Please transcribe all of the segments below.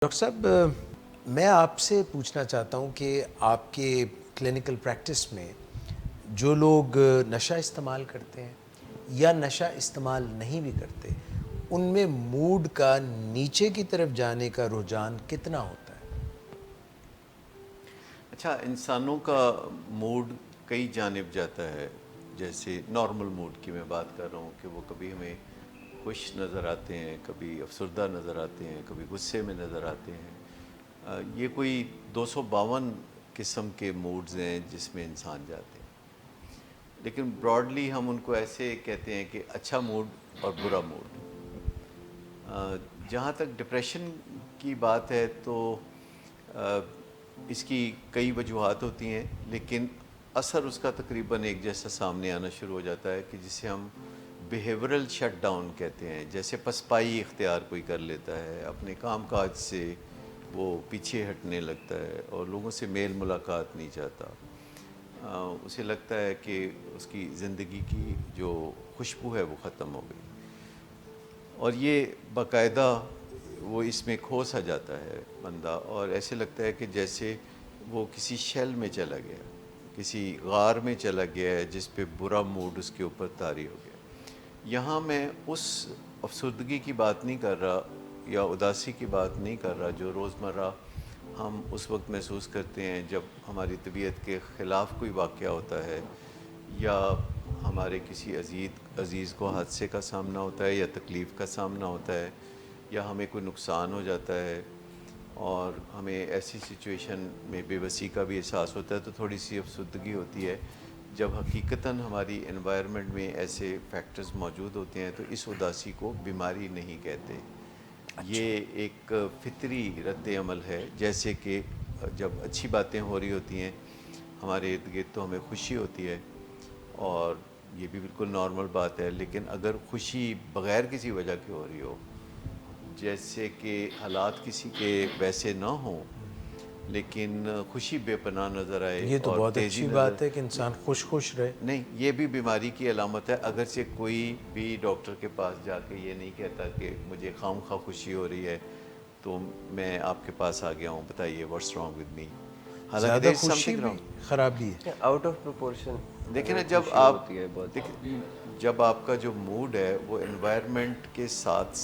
Doctor صاحب میں آپ سے پوچھنا چاہتا ہوں کہ آپ کے کلینکل پریکٹس میں جو لوگ نشہ استعمال کرتے ہیں یا نشہ استعمال نہیں بھی کرتے ان میں موڈ کا نیچے کی طرف جانے کا رجحان کتنا ہوتا ہے؟ اچھا، انسانوں کا موڈ کئی جانب جاتا ہے. جیسے نارمل موڈ کی میں بات کر رہا ہوں کہ وہ کبھی ہمیں خوش نظر آتے ہیں، کبھی افسردہ نظر آتے ہیں، کبھی غصے میں نظر آتے ہیں. یہ کوئی 252 قسم کے موڈز ہیں جس میں انسان جاتے ہیں. لیکن براڈلی ہم ان کو ایسے کہتے ہیں کہ اچھا موڈ اور برا موڈ. جہاں تک ڈپریشن کی بات ہے تو اس کی کئی وجوہات ہوتی ہیں، لیکن اثر اس کا تقریباً ایک جیسا سامنے آنا شروع ہو جاتا ہے کہ جسے ہم بیہیورل شٹ ڈاؤن کہتے ہیں. جیسے پسپائی اختیار کوئی کر لیتا ہے، اپنے کام کاج سے وہ پیچھے ہٹنے لگتا ہے اور لوگوں سے میل ملاقات نہیں چاہتا. اسے لگتا ہے کہ اس کی زندگی کی جو خوشبو ہے وہ ختم ہو گئی، اور یہ باقاعدہ وہ اس میں کھو سا جاتا ہے بندہ، اور ایسے لگتا ہے کہ جیسے وہ کسی شیل میں چلا گیا، کسی غار میں چلا گیا ہے جس پہ برا موڈ اس کے اوپر طاری ہو گیا. یہاں میں اس افسردگی کی بات نہیں کر رہا یا اداسی کی بات نہیں کر رہا جو روزمرہ ہم اس وقت محسوس کرتے ہیں جب ہماری طبیعت کے خلاف کوئی واقعہ ہوتا ہے، یا ہمارے کسی عزیز کو حادثے کا سامنا ہوتا ہے یا تکلیف کا سامنا ہوتا ہے، یا ہمیں کوئی نقصان ہو جاتا ہے اور ہمیں ایسی سچویشن میں بے بسی کا بھی احساس ہوتا ہے تو تھوڑی سی افسردگی ہوتی ہے. جب حقیقتاً ہماری انوائرمنٹ میں ایسے فیکٹرز موجود ہوتے ہیں تو اس اداسی کو بیماری نہیں کہتے. یہ ایک فطری رد عمل ہے. جیسے کہ جب اچھی باتیں ہو رہی ہوتی ہیں ہمارے ارد گرد تو ہمیں خوشی ہوتی ہے، اور یہ بھی بالکل نارمل بات ہے. لیکن اگر خوشی بغیر کسی وجہ کی ہو رہی ہو، جیسے کہ حالات کسی کے ویسے نہ ہوں لیکن خوشی بے پناہ نظر آئے یہ تو اور بہت تیزی اچھی نظر، بات ہے کہ انسان خوش رہے. نہیں، یہ بھی بیماری کی علامت ہے. اگرچہ کوئی بھی ڈاکٹر کے پاس جا کے یہ نہیں کہتا کہ مجھے خام خواہ خوشی ہو رہی ہے تو میں آپ کے پاس آ گیا ہوں، بتائیے واٹس رانگ ود می. حالانکہ زیادہ دیر از خوشی سمتھنگ بھی رانگ. خرابی ہے. آؤٹ آف پروپورشن دیکھیں نا، جب خوشی آپ ہوتی ہے بہت. جب آپ کا جو موڈ ہے وہ انوائرمنٹ کے ساتھ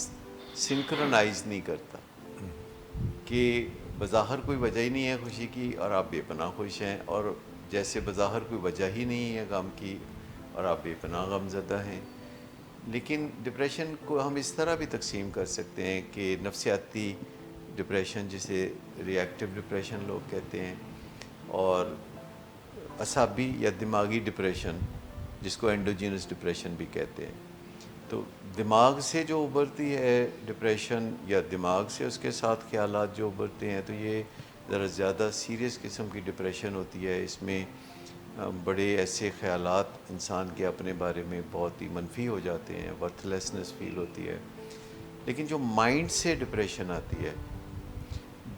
سنکرونائز نہیں کرتا، کہ بظاہر کوئی وجہ ہی نہیں ہے خوشی کی اور آپ بے پناہ خوش ہیں، اور جیسے بظاہر کوئی وجہ ہی نہیں ہے غم کی اور آپ بے پناہ غم زدہ ہیں. لیکن ڈپریشن کو ہم اس طرح بھی تقسیم کر سکتے ہیں کہ نفسیاتی ڈپریشن جسے ری ایکٹیو ڈپریشن لوگ کہتے ہیں، اور اعصابی یا دماغی ڈپریشن جس کو انڈوجینس ڈپریشن بھی کہتے ہیں. تو دماغ سے جو ابھرتی ہے ڈپریشن یا دماغ سے اس کے ساتھ خیالات جو ابھرتے ہیں تو یہ ذرا زیادہ سیریس قسم کی ڈپریشن ہوتی ہے. اس میں بڑے ایسے خیالات انسان کے اپنے بارے میں بہت ہی منفی ہو جاتے ہیں، ورتھ لیسنس فیل ہوتی ہے. لیکن جو مائنڈ سے ڈپریشن آتی ہے،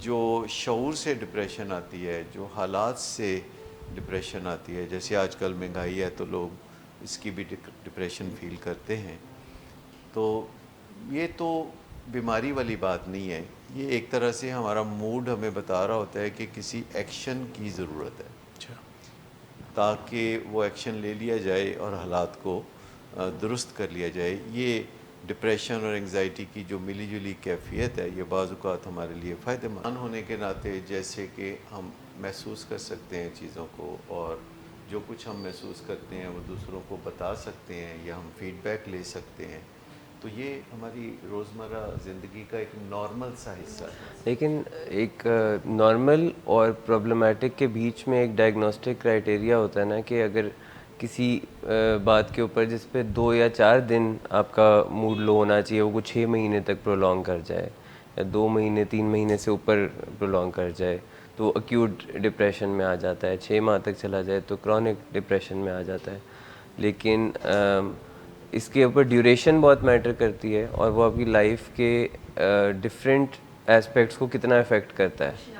جو شعور سے ڈپریشن آتی ہے، جو حالات سے ڈپریشن آتی ہے، جیسے آج کل مہنگائی ہے تو لوگ اس کی بھی ڈپریشن فیل کرتے ہیں، تو یہ تو بیماری والی بات نہیں ہے. یہ ایک طرح سے ہمارا موڈ ہمیں بتا رہا ہوتا ہے کہ کسی ایکشن کی ضرورت ہے تاکہ وہ ایکشن لے لیا جائے اور حالات کو درست کر لیا جائے. یہ ڈپریشن اور انگزائٹی کی جو ملی جلی کیفیت ہے یہ بعض اوقات ہمارے لیے فائدہ مند ہونے کے ناطے، جیسے کہ ہم محسوس کر سکتے ہیں چیزوں کو، اور جو کچھ ہم محسوس کرتے ہیں وہ دوسروں کو بتا سکتے ہیں یا ہم فیڈ بیک لے سکتے ہیں، تو یہ ہماری روزمرہ زندگی کا ایک نارمل سا حصہ ہے. لیکن ایک نارمل اور پرابلمٹک کے بیچ میں ایک ڈائگنوسٹک کرائٹیریا ہوتا ہے نا، کہ اگر کسی بات کے اوپر جس پہ 2 یا 4 دن آپ کا موڈ لو ہونا چاہیے وہ 6 مہینے تک پرولونگ کر جائے، یا 2 مہینے 3 مہینے سے اوپر پرولونگ کر جائے تو وہ ایکیوٹ ڈپریشن میں آ جاتا ہے. 6 ماہ تک چلا جائے تو کرونک ڈپریشن میں آ جاتا ہے. لیکن اس کے اوپر ڈیوریشن بہت میٹر کرتی ہے، اور وہ آپ کی لائف کے ڈفرینٹ ایسپیکٹس کو کتنا افیکٹ کرتا ہے.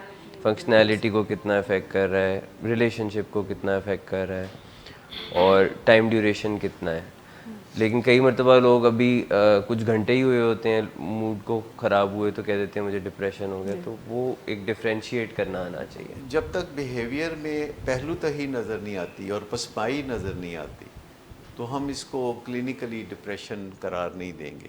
فنکشنالٹی کو کتنا افیکٹ کر رہا ہے، ریلیشن شپ کو کتنا افیکٹ کر رہا ہے، اور ٹائم ڈیوریشن کتنا ہے. لیکن کئی مرتبہ لوگ ابھی کچھ گھنٹے ہی ہوئے ہوتے ہیں موڈ کو خراب ہوئے تو کہہ دیتے ہیں مجھے ڈپریشن ہو گیا. تو وہ ایک ڈفرینشیٹ کرنا آنا چاہیے. جب تک بیہیویئر میں پہلو تہی نظر نہیں آتی اور پسپائی نظر نہیں آتی تو ہم اس کو کلینکلی ڈپریشن قرار نہیں دیں گے.